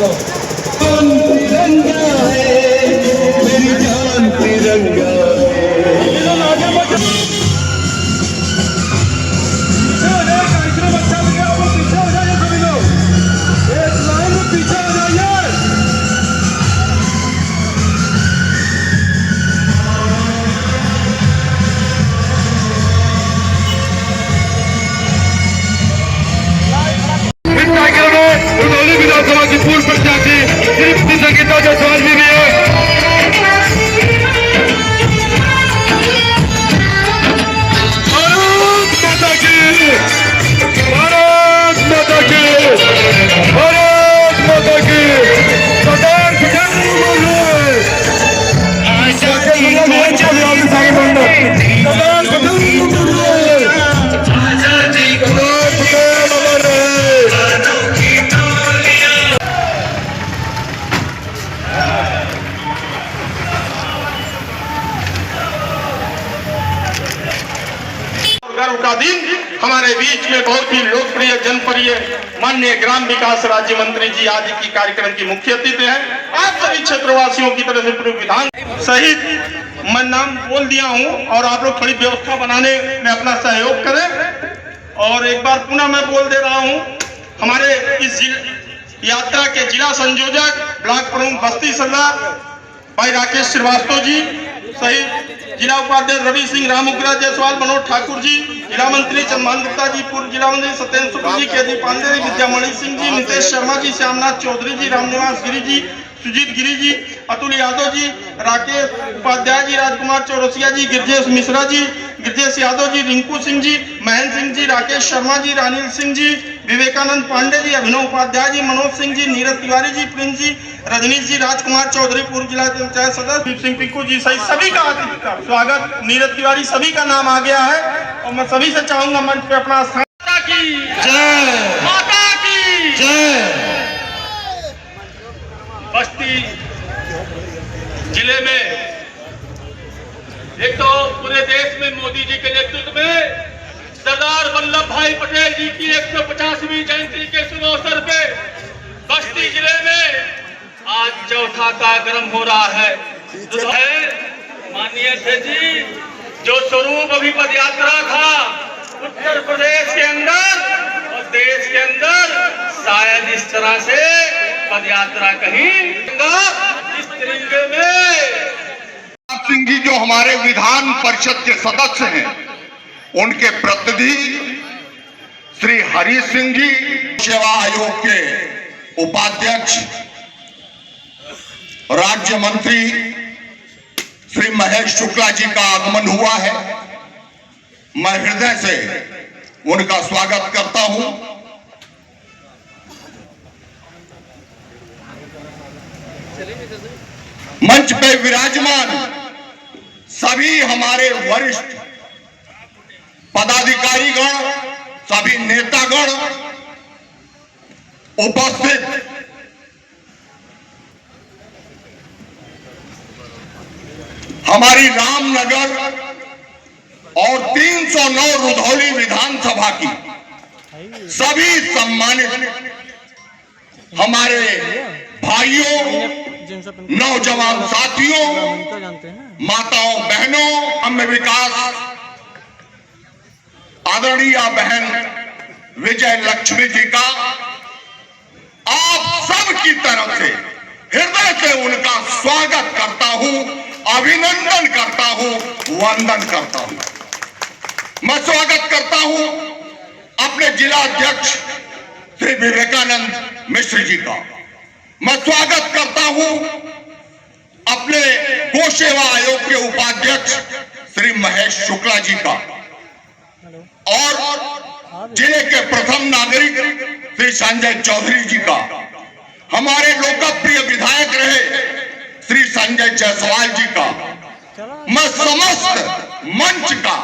तिरंगा है मेरी जान तिरंगा विधानसभा की पूर्व प्रत्याशी श्रीमती संगीता जायसवाल जी भी है। भारत माता की, भारत माता की, भारत माता की। सरदार का दिन हमारे बीच में बहुत ही लोकप्रिय जनप्रिय माननीय ग्राम विकास राज्य मंत्री जी आज की कार्यक्रम की मुख्य अतिथि हैं। आप सभी क्षेत्रवासियों की तरफ से पूर्व विधान सहित मैं नाम बोल दिया हूं और आप लोग थोड़ी व्यवस्था बनाने में अपना सहयोग करें। और एक बार पुनः मैं बोल दे रहा हूं, हमारे इस यात्रा के जिला संयोजक ब्लॉक प्रमुख बस्ती सरदार भाई राकेश श्रीवास्तव जी सहित जिला उपाध्यक्ष रवि सिंह, रामुग्रा जायसवाल, मनोज ठाकुर जी, जिला मंत्री चंद्रभान गुप्ता जी, पूर्व जिला मंत्री सत्येंद्र शुक्ल जी, के जी पांडे जी, विद्यामणि सिंह जी, नितेश शर्मा जी, श्यामनाथ चौधरी जी, रामनिवास गिरी जी, सुजीत गिरी जी, अतुल यादव जी, राकेश उपाध्याय जी, राजकुमार चौरसिया जी, गिरजेश मिश्रा जी, गिरजेश यादव जी, रिंकू सिंह जी, महेंद्र सिंह जी, राकेश शर्मा जी, रानील सिंह जी, विवेकानंद पांडे जी, अभिनव उपाध्याय जी, मनोज सिंह जी, नीरज तिवारी जी, प्रिंस जी, रजनीश जी, राजकुमार चौधरी, पूर्व जिला पंचायत सदस्य सिंह पिंकू जी सहित सभी का स्वागत। नीरज तिवारी सभी का नाम आ गया है और मैं सभी से चाहूंगा मंच पे अपना स्थान। माता की जय, माता की जय। बस्ती जिले में एक तो पूरे देश में मोदी जी के नेतृत्व में सरदार वल्लभ भाई पटेल जी की 150वीं जयंती के शुभ अवसर पे बस्ती जिले में आज चौथा कार्यक्रम हो रहा है। माननीय अध्यक्ष जी, जो स्वरूप अभी पद यात्रा था उत्तर प्रदेश के अंदर और देश के अंदर शायद इस तरह से पद यात्रा कहीं इस तरीके में। सिंह जी जो हमारे विधान परिषद के सदस्य हैं, उनके प्रतिनिधि श्री हरि सिंह जी, सेवा आयोग के उपाध्यक्ष राज्य मंत्री श्री महेश शुक्ला जी का आगमन हुआ है। मैं हृदय से उनका स्वागत करता हूं। मंच पे विराजमान सभी हमारे वरिष्ठ पदाधिकारीगण, सभी नेतागण उपस्थित हमारी रामनगर और 309 रुधौली विधानसभा की सभी सम्मानित हमारे भाइयों, नौजवान साथियों, माताओं, बहनों, हम विकास आदरणीय बहन विजय लक्ष्मी जी का आप सब की तरफ से हृदय से उनका स्वागत करता हूं, अभिनंदन करता हूं, वंदन करता हूं। मैं स्वागत करता हूं अपने जिला अध्यक्ष श्री विवेकानंद मिश्र जी का। मैं स्वागत करता हूं अपने गो सेवा आयोग के उपाध्यक्ष श्री महेश शुक्ला जी का और जिले के प्रथम नागरिक श्री संजय चौधरी जी का, हमारे लोकप्रिय विधायक रहे श्री संजय जायसवाल जी का। मैं समस्त मंच का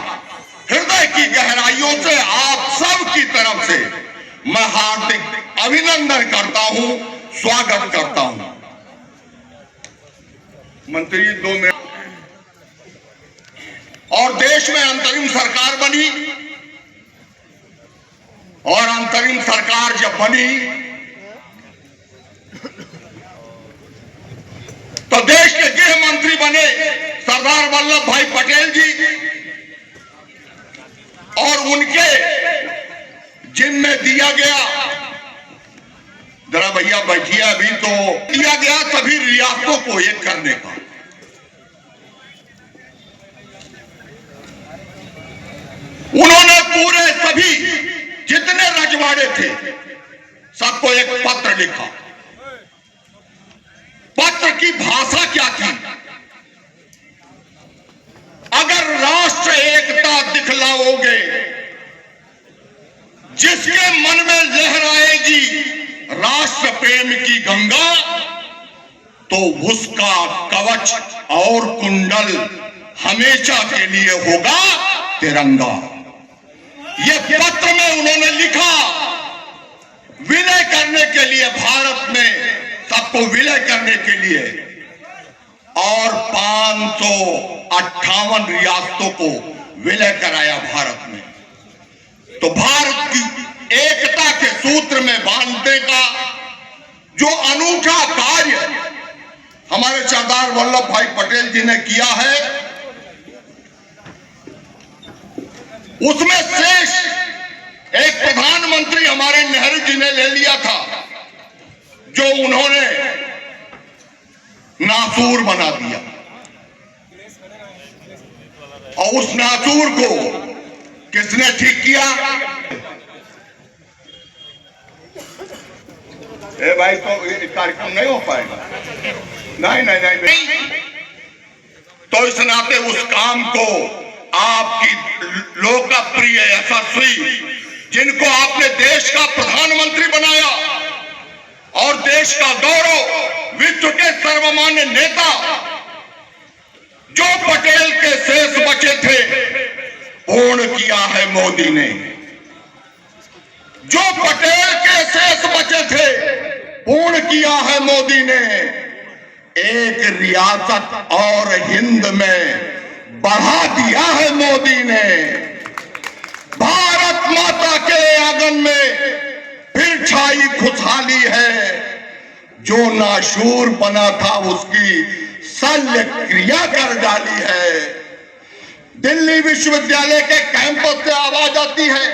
हृदय की गहराइयों से आप सब की तरफ से मैं हार्दिक अभिनंदन करता हूं, स्वागत करता हूं। मंत्री 2 मिनट। और देश में अंतरिम सरकार बनी और अंतरिम सरकार जब बनी सरदार वल्लभ भाई पटेल जी और उनके जिम्मे दिया गया, जरा भैया बैठिए, अभी तो दिया गया सभी रियासतों को एक करने का। उन्होंने पूरे सभी जितने रजवाड़े थे सबको एक पत्र लिखा। पत्र की भाषा क्या थी? अगर राष्ट्र एकता दिखलाओगे, जिसके मन में लहराएगी राष्ट्र प्रेम की गंगा, तो उसका कवच और कुंडल हमेशा के लिए होगा तिरंगा। ये पत्र में उन्होंने लिखा विलय करने के लिए, भारत में सबको विलय करने के लिए, और 558 रियासतों को विलय कराया भारत में। तो भारत की एकता के सूत्र में बांधने का जो अनूठा कार्य हमारे सरदार वल्लभ भाई पटेल जी ने किया है, उसमें शेष एक प्रधानमंत्री हमारे नेहरू जी ने ले लिया था, जो उन्होंने नासूर बना दिया। और उस नासूर को किसने ठीक किया? ए भाई, तो ये कार्यक्रम नहीं हो पाएगा। नहीं। तो इस नाते उस काम को आपकी लोकप्रिय यशस्वी, जिनको आपने देश का प्रधानमंत्री बनाया और देश का गौरव, विश्व के सर्वमान्य नेता, जो पटेल के शेष बचे थे, पूर्ण किया है मोदी ने। जो पटेल के शेष बचे थे, पूर्ण किया है मोदी ने। एक रियासत और हिंद में बढ़ा दिया है मोदी ने। भारत माता के आंगन में फिर छाई खुशहाली है। जो नाशूर बना था उसकी शल्य क्रिया कर डाली है। दिल्ली विश्वविद्यालय के कैंपस से आवाज आती है,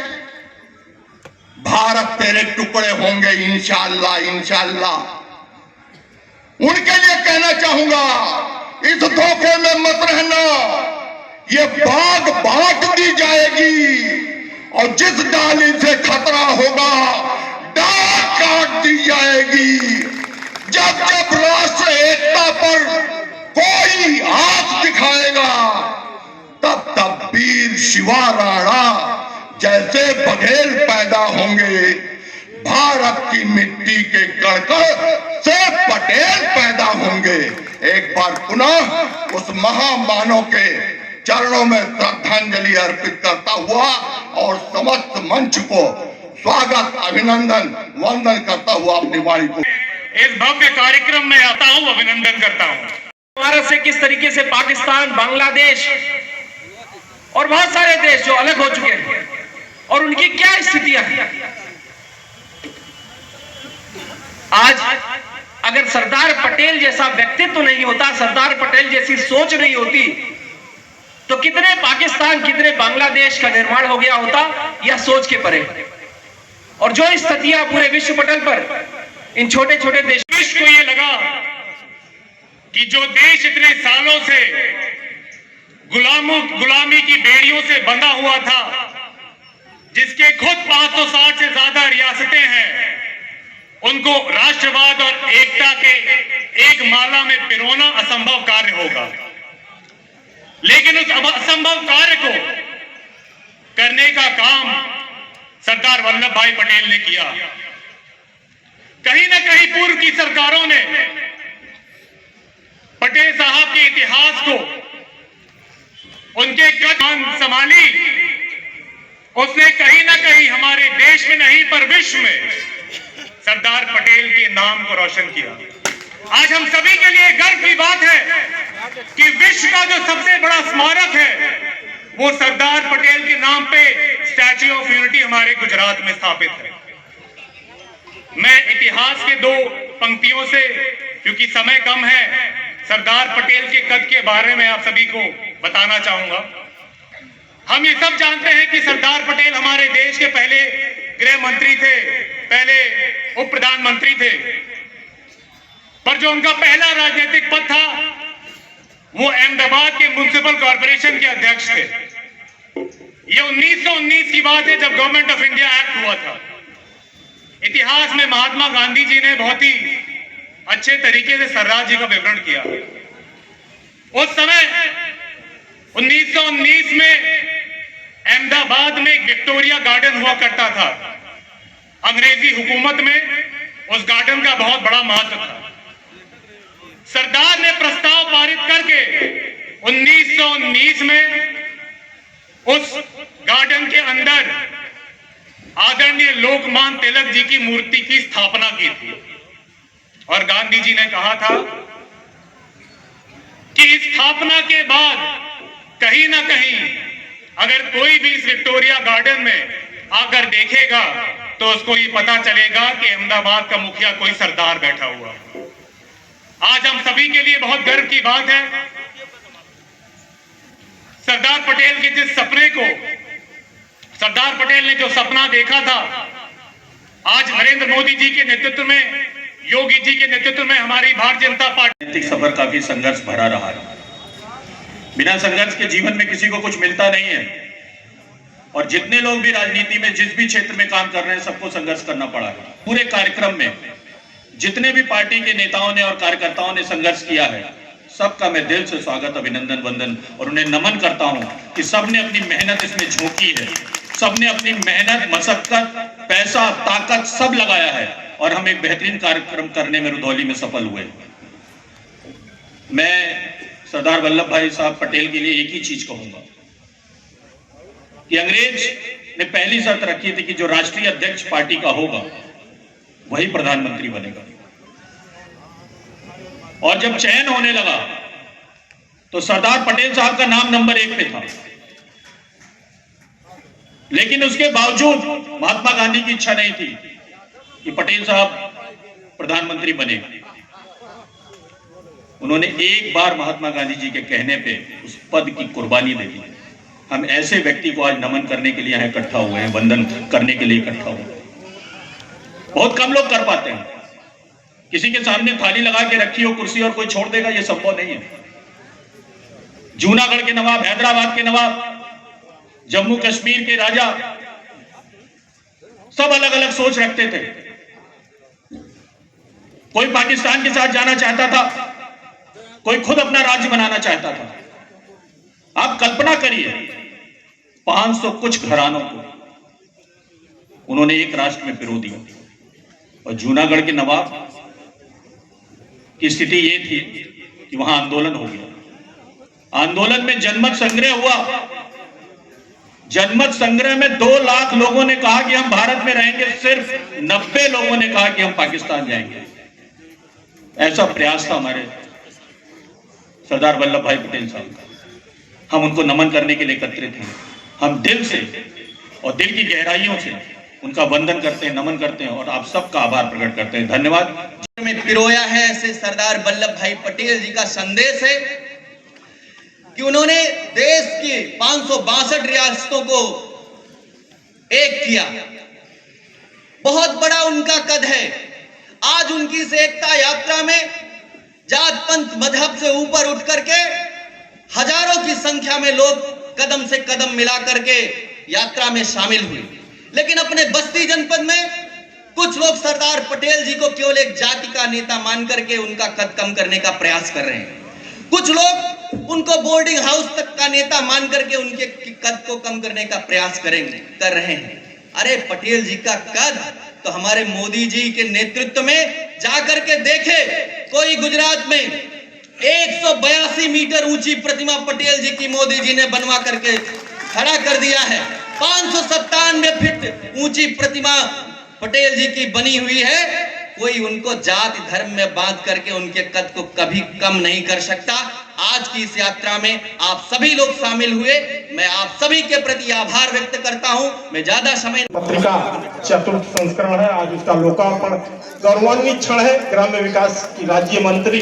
भारत तेरे टुकड़े होंगे इंशाअल्लाह इंशाअल्लाह। उनके लिए कहना चाहूंगा, इस धोखे में मत रहना। ये बाग बांट दी जाएगी और जिस डाली से खतरा होगा डाल काट दी जाएगी। जब जब राष्ट्र एकता पर कोई आस दिखाएगा, तब तब वीर शिवा राणा जैसे बघेल पैदा होंगे। भारत की मिट्टी के कणकण से पटेल पैदा होंगे। एक बार पुनः उस महामानव के चरणों में श्रद्धांजलि अर्पित करता हुआ और समस्त मंच को स्वागत, अभिनंदन, वंदन करता हुआ अपनी वाणी को इस भव्य कार्यक्रम में आता हूं, अभिनंदन करता हूं। भारत से किस तरीके से पाकिस्तान, बांग्लादेश और बहुत सारे देश जो अलग हो चुके हैं और उनकी क्या स्थितियां हैं। आज अगर सरदार पटेल जैसा व्यक्तित्व नहीं होता, सरदार पटेल जैसी सोच नहीं होती, तो कितने पाकिस्तान, कितने बांग्लादेश का निर्माण हो गया होता, यह सोच के परे। और जो स्थितियां पूरे विश्व पटल पर इन छोटे छोटे देश, विश्व को यह लगा कि जो देश इतने सालों से गुलामी की बेड़ियों से बंधा हुआ था, जिसके खुद 560 से ज्यादा रियासतें हैं, उनको राष्ट्रवाद और एकता के एक माला में पिरोना असंभव कार्य होगा। लेकिन उस असंभव कार्य को करने का काम सरदार वल्लभ भाई पटेल ने किया। कहीं ना कहीं पूर्व की सरकारों ने पटेल साहब के इतिहास को, उनके कदम संभाली, उसने कहीं ना कहीं हमारे देश में नहीं पर विश्व में सरदार पटेल के नाम को रोशन किया। आज हम सभी के लिए गर्व की बात है कि विश्व का जो सबसे बड़ा स्मारक है वो सरदार पटेल के नाम पे स्टैच्यू ऑफ यूनिटी हमारे गुजरात में स्थापित है। मैं इतिहास के दो पंक्तियों से, क्योंकि समय कम है, सरदार पटेल के कद के बारे में आप सभी को बताना चाहूंगा। हम ये सब जानते हैं कि सरदार पटेल हमारे देश के पहले गृह मंत्री थे, पहले उप प्रधानमंत्री थे, पर जो उनका पहला राजनीतिक पद था वो अहमदाबाद के म्युनिसिपल कॉर्पोरेशन के अध्यक्ष थे। ये 1919 की बात है जब गवर्नमेंट ऑफ इंडिया एक्ट हुआ था। इतिहास में महात्मा गांधी जी ने बहुत ही अच्छे तरीके से सरदार जी का विवरण किया। उस समय 1919 में अहमदाबाद में एक विक्टोरिया गार्डन हुआ करता था। अंग्रेजी हुकूमत में उस गार्डन का बहुत बड़ा महत्व था। सरदार ने प्रस्ताव पारित करके 1919 में उस गार्डन के अंदर आदरणीय लोकमान्य तिलक जी की मूर्ति की स्थापना की थी और गांधी जी ने कहा था कि इस स्थापना के बाद कहीं ना कहीं अगर कोई भी इस विक्टोरिया गार्डन में आकर देखेगा तो उसको ये पता चलेगा कि अहमदाबाद का मुखिया कोई सरदार बैठा हुआ। आज हम सभी के लिए बहुत गर्व की बात है, सरदार पटेल के जिस सपने को, सरदार पटेल ने जो सपना देखा था, आज नरेंद्र मोदी जी के नेतृत्व में, योगी जी के नेतृत्व में हमारी भारतीय जनता पार्टी। राजनीतिक सफर काफी संघर्ष भरा रहा है। बिना संघर्ष के जीवन में किसी को कुछ मिलता नहीं है और जितने लोग भी राजनीति में जिस भी क्षेत्र में काम कर रहे हैं सबको संघर्ष करना पड़ा है। पूरे कार्यक्रम में जितने भी पार्टी के नेताओं ने और कार्यकर्ताओं ने संघर्ष किया है सबका मैं दिल से स्वागत, अभिनंदन, वंदन और उन्हें नमन करता हूं कि सबने अपनी मेहनत इसमें झोंकी है, सबने अपनी मेहनत, मशक्कत, पैसा, ताकत सब लगाया है और हम एक बेहतरीन कार्यक्रम करने में रुधौली में सफल हुए। मैं सरदार वल्लभ भाई साहब पटेल के लिए एक ही चीज कहूंगा कि अंग्रेज ने पहली शर्त रखी थी कि जो राष्ट्रीय अध्यक्ष पार्टी का होगा वही प्रधानमंत्री बनेगा और जब चयन होने लगा तो सरदार पटेल साहब का नाम नंबर 1 पे था, लेकिन उसके बावजूद महात्मा गांधी की इच्छा नहीं थी कि पटेल साहब प्रधानमंत्री बने। उन्होंने एक बार महात्मा गांधी जी के कहने पे उस पद की कुर्बानी दे दी। हम ऐसे व्यक्ति को आज नमन करने के लिए यहाँ इकट्ठा हुए हैं, वंदन करने के लिए इकट्ठा हुए हैं। बहुत कम लोग कर पाते हैं। किसी के सामने थाली लगा के रखी हो कुर्सी और कोई छोड़ देगा, ये संभव नहीं है। जूनागढ़ के नवाब, हैदराबाद के नवाब, जम्मू कश्मीर के राजा सब अलग अलग सोच रखते थे। कोई पाकिस्तान के साथ जाना चाहता था, कोई खुद अपना राज्य बनाना चाहता था। आप कल्पना करिए 500 कुछ घरानों को उन्होंने एक राष्ट्र में पिरो दिया और जूनागढ़ के नवाब की स्थिति यह थी कि वहां आंदोलन हो गया। आंदोलन में जनमत संग्रह हुआ। जनमत संग्रह में 2 लाख लोगों ने कहा कि हम भारत में रहेंगे, सिर्फ 90 लोगों ने कहा कि हम पाकिस्तान जाएंगे। ऐसा प्रयास था हमारे सरदार वल्लभ भाई पटेल साहब का। हम उनको नमन करने के लिए एकत्रित हैं। हम दिल से और दिल की गहराइयों से उनका वंदन करते हैं, नमन करते हैं और आप सबका आभार प्रकट करते हैं। धन्यवाद। में पिरोया है ऐसे सरदार वल्लभ भाई पटेल जी का संदेश है कि उन्होंने देश की 562 रियासतों को एक किया। बहुत बड़ा उनका कद है। आज उनकी इस एकता यात्रा में जात पंथ मजहब से ऊपर उठ करके हजारों की संख्या में लोग कदम से कदम मिला करके यात्रा में शामिल हुए। लेकिन अपने बस्ती जनपद में कुछ लोग सरदार पटेल जी को केवल एक जाति का नेता मान करके उनका कद कम करने का प्रयास कर रहे हैं। कुछ लोग उनको बोर्डिंग हाउस तक का नेता मान करके उनके कद को कम करने का प्रयास कर रहे हैं। अरे पटेल जी का कद तो हमारे मोदी जी के नेतृत्व में जाकर के देखे। कोई गुजरात में 182 मीटर ऊंची प्रतिमा पटेल जी की मोदी जी ने बनवा करके खड़ा कर दिया है। 597 फीट ऊंची प्रतिमा पटेल जी की बनी हुई है। कोई उनको जाति धर्म में बांध करके उनके कद को कभी कम नहीं कर सकता। आज की इस यात्रा में आप सभी लोग शामिल हुए, मैं आप सभी के प्रति आभार व्यक्त करता हूं। मैं ज्यादा समय पत्रिका चतुर्थ संस्करण है, आज उसका लोकार्पण गौरवान्वित क्षण है। ग्राम्य विकास की राज्य मंत्री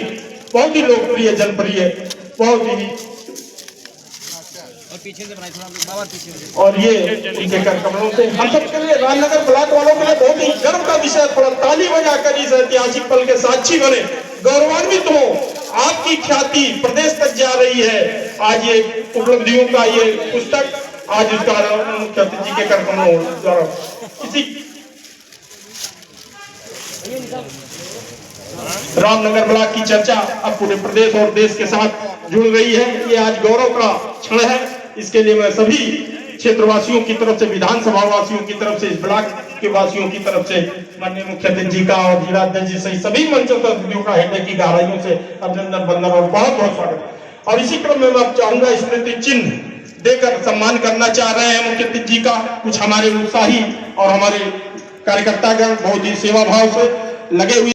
बहुत ही लोकप्रिय जनप्रिय, बहुत ही, और ये उनके कर कमलों से हम सब के लिए, रामनगर ब्लॉक वालों के लिए बहुत ही गर्व का विषय। थोड़ा ताली बजाकर इस ऐतिहासिक पल के साक्षी बने, गौरवान्वित हो। आपकी ख्याति प्रदेश तक जा रही है। आज ये उपलब्धियों का ये पुस्तक आज उसका मुख्यमंत्री जी के कर कमलों द्वारा इसी रामनगर ब्लॉक की चर्चा अब पूरे प्रदेश और देश के साथ जुड़ रही है। ये आज गौरव का क्षण है। इसके लिए मैं सभी क्षेत्रवासियों की तरफ से, विधानसभा वासियों की तरफ से, इस ब्लॉक के वासियों की तरफ से माननीय मुख्यमंत्री जी का और जिलाध्यक्ष जी सहित सभी मंचों सदस्यों का हृदय की गहराइयों से अभिनंदन, वंदन और बहुत बहुत स्वागत। और इसी क्रम में मैं चाहूंगा स्मृति चिन्ह देकर सम्मान करना चाह रहे हैं मुख्यमंत्री जी का। कुछ हमारे उत्साही और हमारे कार्यकर्तागण बहुत ही सेवा भाव से लगे हुए,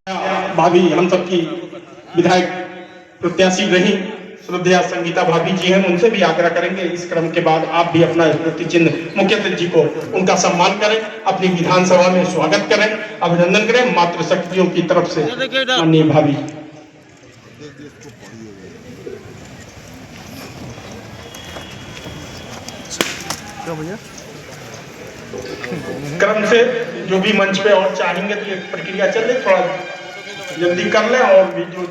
भाभी हम सबकी विधायक प्रत्याशी रही श्रद्धेय संगीता भाभी जी हैं, उनसे भी आग्रह करेंगे इस क्रम के बाद आप भी अपना स्मृति चिन्ह मुख्यमंत्री जी को उनका सम्मान करें, अपनी विधानसभा में स्वागत करें, अभिनंदन करें मातृशक्तियों की तरफ से। माननीय भाभी क्रम से जो भी मंच पे और चाहेंगे तो ये प्रक्रिया चल रही, थोड़ा जल्दी कर लें। और भी जो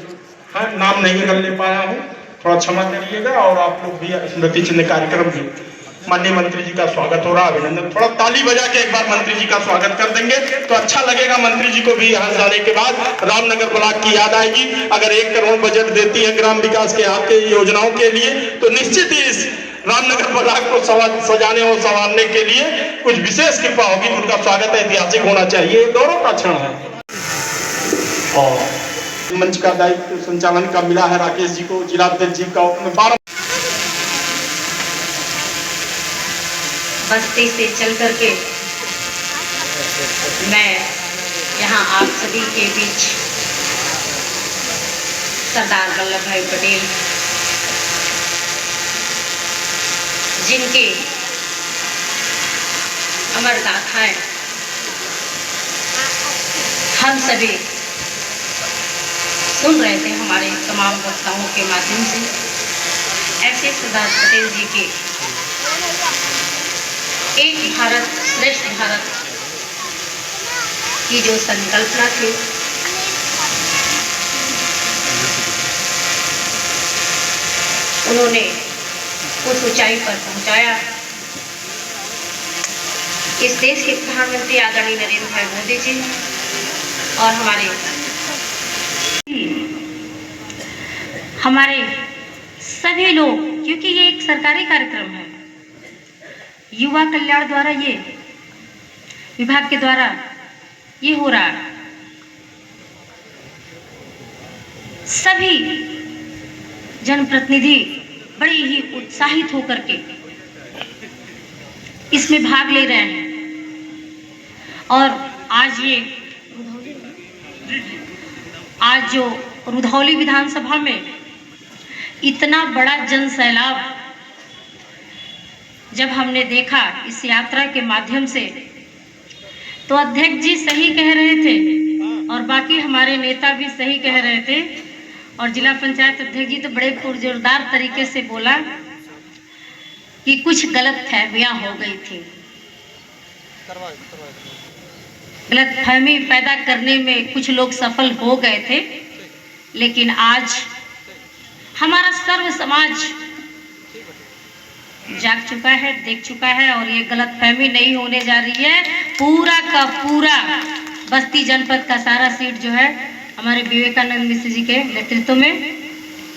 हाँ नाम नहीं कर ले पाया हूँ थोड़ा क्षमा करिएगा। और आप लोग भी स्मृति चिन्ह कार्यक्रम भी माननीय मंत्री जी का स्वागत हो रहा, अभिनंदन। थोड़ा ताली बजा के एक बार मंत्री जी का स्वागत कर देंगे तो अच्छा लगेगा। मंत्री जी को भी यहाँ जाने के बाद रामनगर ब्लॉक की याद आएगी। अगर 1 करोड़ बजट देती है ग्राम विकास के आपके योजनाओं के लिए तो निश्चित ही इस रामनगर ब्लॉक को सजाने और संवारने के लिए कुछ विशेष कृपा होगी। उनका स्वागत ऐतिहासिक होना चाहिए, गौरव का क्षण है। और मंच का दायित्व संचालन का मिला है राकेश जी को, जिलाध्यक्ष जी का। बस्ती से चल करके मैं यहाँ आप सभी के बीच सरदार वल्लभ भाई पटेल जिनके अमर गाथाएं हम सभी सुन रहे थे हमारे तमाम वक्ताओं के माध्यम से, ऐसे सरदार पटेल जी के एक भारत श्रेष्ठ भारत की जो संकल्पना थी उन्होंने उस ऊंचाई पर पहुंचाया। इस देश के प्रधानमंत्री आदरणीय नरेंद्र भाई मोदी जी और हमारे सभी लोग, क्योंकि ये एक सरकारी कार्यक्रम है, युवा कल्याण द्वारा ये विभाग के द्वारा ये हो रहा है। सभी जनप्रतिनिधि बड़े ही उत्साहित होकर के इसमें भाग ले रहे हैं। और आज जो रुधौली विधानसभा में इतना बड़ा जन सैलाब जब हमने देखा इस यात्रा के माध्यम से, तो अध्यक्ष जी सही कह रहे थे और बाकी हमारे नेता भी सही कह रहे थे, और जिला पंचायत अध्यक्ष जी तो बड़े पुरजोरदार तरीके से बोला कि कुछ गलतफहमियां हो गई थी। गलतफहमी पैदा करने में कुछ लोग सफल हो गए थे, लेकिन आज हमारा सर्व समाज जाग चुका है, देख चुका है, और ये गलतफहमी नहीं होने जा रही है। पूरा का पूरा बस्ती जनपद का सारा सीट जो है हमारे विवेकानंद मिश्र जी के नेतृत्व में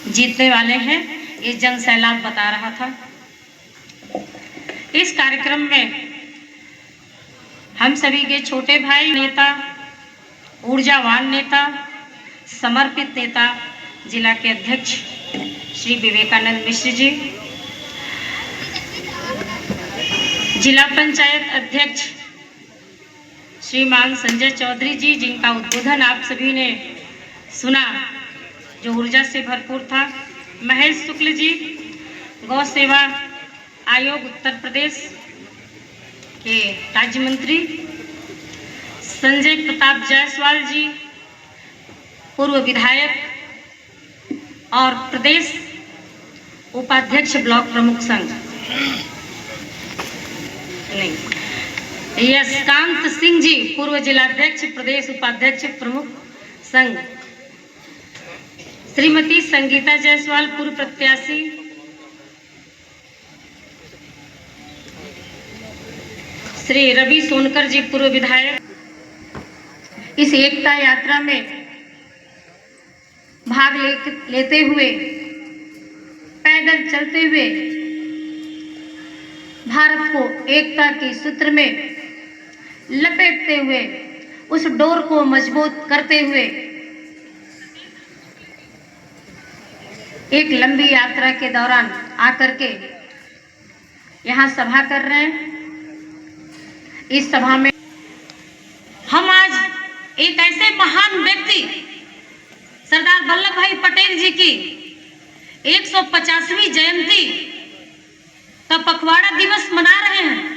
जीतने वाले हैं, ये जन सैलाब बता रहा था। इस कार्यक्रम में हम सभी के छोटे भाई नेता, ऊर्जावान नेता, समर्पित नेता, जिला के अध्यक्ष श्री विवेकानंद मिश्र जी, जिला पंचायत अध्यक्ष श्रीमान संजय चौधरी जी, जिनका उद्बोधन आप सभी ने सुना, जो ऊर्जा से भरपूर था, महेश शुक्ल जी, गौ सेवा आयोग उत्तर प्रदेश के राज्य मंत्री, संजय प्रताप जायसवाल जी, पूर्व विधायक, और प्रदेश उपाध्यक्ष ब्लॉक प्रमुख संघ यशकांत सिंह जी, पूर्व जिलाध्यक्ष प्रदेश उपाध्यक्ष प्रमुख संघ, श्रीमती संगीता जायसवाल, पूर्व प्रत्याशी, श्री रवि सोनकर जी, पूर्व विधायक। इस एकता यात्रा में भाग लेते हुए, पैदल चलते हुए भारत को एकता के सूत्र में लपेटते हुए, उस डोर को मजबूत करते हुए एक लंबी यात्रा के दौरान आकर के यहाँ सभा कर रहे हैं। इस सभा में हम आज एक ऐसे महान व्यक्ति सरदार वल्लभ भाई पटेल जी की 150वीं जयंती का पखवाड़ा दिवस मना रहे हैं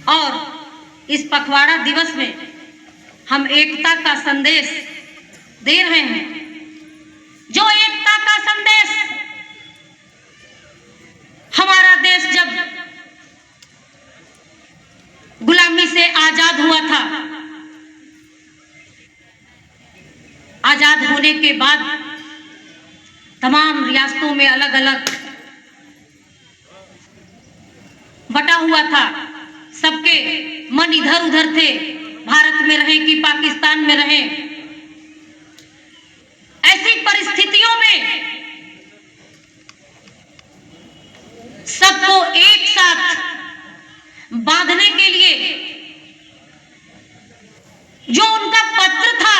और इस पखवाड़ा दिवस में हम एकता का संदेश दे रहे हैं। जो एकता का संदेश हमारा देश जब गुलामी से आजाद हुआ था, आजाद होने के बाद तमाम रियासतों में अलग अलग बटा हुआ था, सबके मन इधर उधर थे, भारत में रहे कि पाकिस्तान में रहे। ऐसी परिस्थितियों में सबको एक साथ बांधने के लिए जो उनका पत्र था,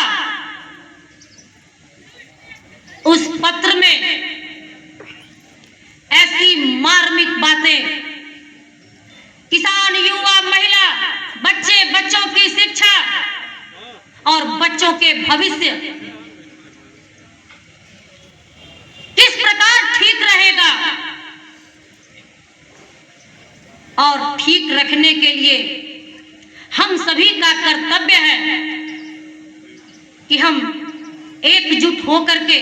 उस पत्र में ऐसी मार्मिक बातें, किसान, युवा, महिला, बच्चे, बच्चों की शिक्षा और बच्चों के भविष्य किस प्रकार ठीक रहेगा और ठीक रखने के लिए हम सभी का कर्तव्य है कि हम एकजुट होकर के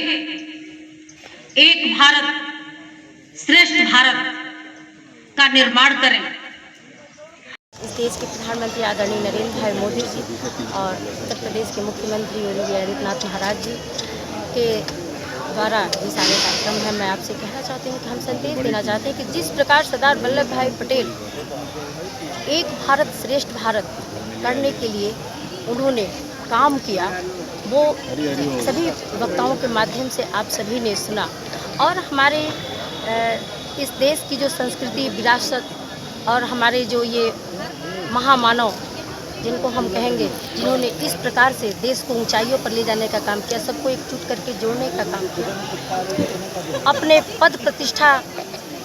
एक भारत श्रेष्ठ भारत का निर्माण करें। इस देश के प्रधानमंत्री आदरणीय नरेंद्र भाई मोदी जी और उत्तर प्रदेश के मुख्यमंत्री योगी आदित्यनाथ महाराज जी के द्वारा ये सारे कार्यक्रम हैं। मैं आपसे कहना चाहती हूँ कि हम संदेश देना चाहते हैं कि जिस प्रकार सरदार वल्लभ भाई पटेल एक भारत श्रेष्ठ भारत करने के लिए उन्होंने काम किया, वो सभी वक्ताओं के माध्यम से आप सभी ने सुना। और हमारे इस देश की जो संस्कृति, विरासत और हमारे जो ये महामानव जिनको हम कहेंगे, जिन्होंने इस प्रकार से देश को ऊंचाइयों पर ले जाने का काम किया, सबको एकजुट करके जोड़ने का काम किया, अपने पद प्रतिष्ठा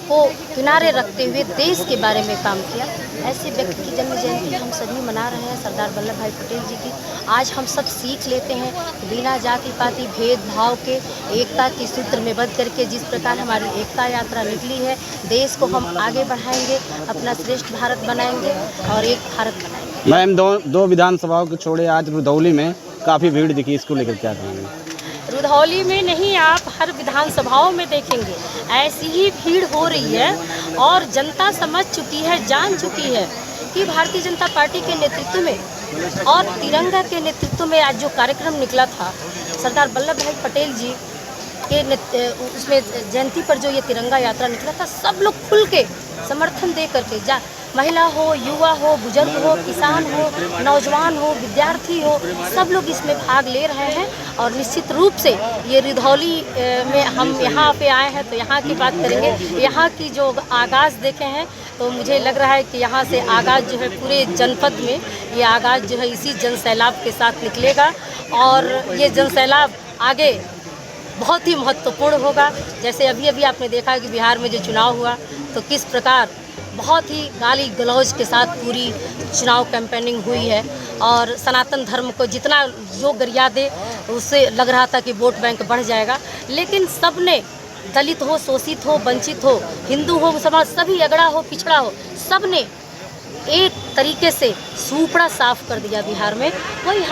को किनारे रखते हुए देश के बारे में काम किया, ऐसे व्यक्ति की जन्म जयंती हम सभी मना रहे हैं, सरदार वल्लभ भाई पटेल जी की। आज हम सब सीख लेते हैं कि बिना जाति पाति भेदभाव के एकता के सूत्र में बंध करके जिस प्रकार हमारी एकता यात्रा निकली है, देश को हम आगे बढ़ाएंगे, अपना श्रेष्ठ भारत बनाएंगे और एक भारत बनाएंगे। मैम, दो विधानसभाओं के छोड़े आज रुधौली में काफ़ी भीड़ दिखी, इसको लेकर क्या कहेंगे? रुधौली में नहीं, आप हर विधानसभाओं में देखेंगे ऐसी ही भीड़ हो रही है और जनता समझ चुकी है, जान चुकी है कि भारतीय जनता पार्टी के नेतृत्व में और तिरंगा के नेतृत्व में आज जो कार्यक्रम निकला था, सरदार वल्लभ भाई पटेल जी के उसमें जयंती पर जो ये तिरंगा यात्रा निकला था, सब लोग खुल के समर्थन दे करके, महिला हो, युवा हो, बुजुर्ग हो, किसान हो, नौजवान हो, विद्यार्थी हो, सब लोग इसमें भाग ले रहे हैं। और निश्चित रूप से ये रुधौली में हम यहाँ पे आए हैं तो यहाँ की बात करेंगे। यहाँ की जो आगाज़ देखे हैं तो मुझे लग रहा है कि यहाँ से आगाज़ जो है पूरे जनपद में ये आगाज़ जो है इसी जन सैलाब के साथ निकलेगा और ये जन सैलाब आगे बहुत ही महत्वपूर्ण होगा। जैसे अभी अभी आपने देखा कि बिहार में जो चुनाव हुआ तो किस प्रकार बहुत ही गाली गलौज के साथ पूरी चुनाव कैंपेनिंग हुई है और सनातन धर्म को जितना जो गरिया दे उससे लग रहा था कि वोट बैंक बढ़ जाएगा, लेकिन सब ने, दलित हो, शोषित हो, वंचित हो, हिंदू हो, समाज, सभी अगड़ा हो, पिछड़ा हो, सब ने एक तरीके से सूपड़ा साफ कर दिया बिहार में। वही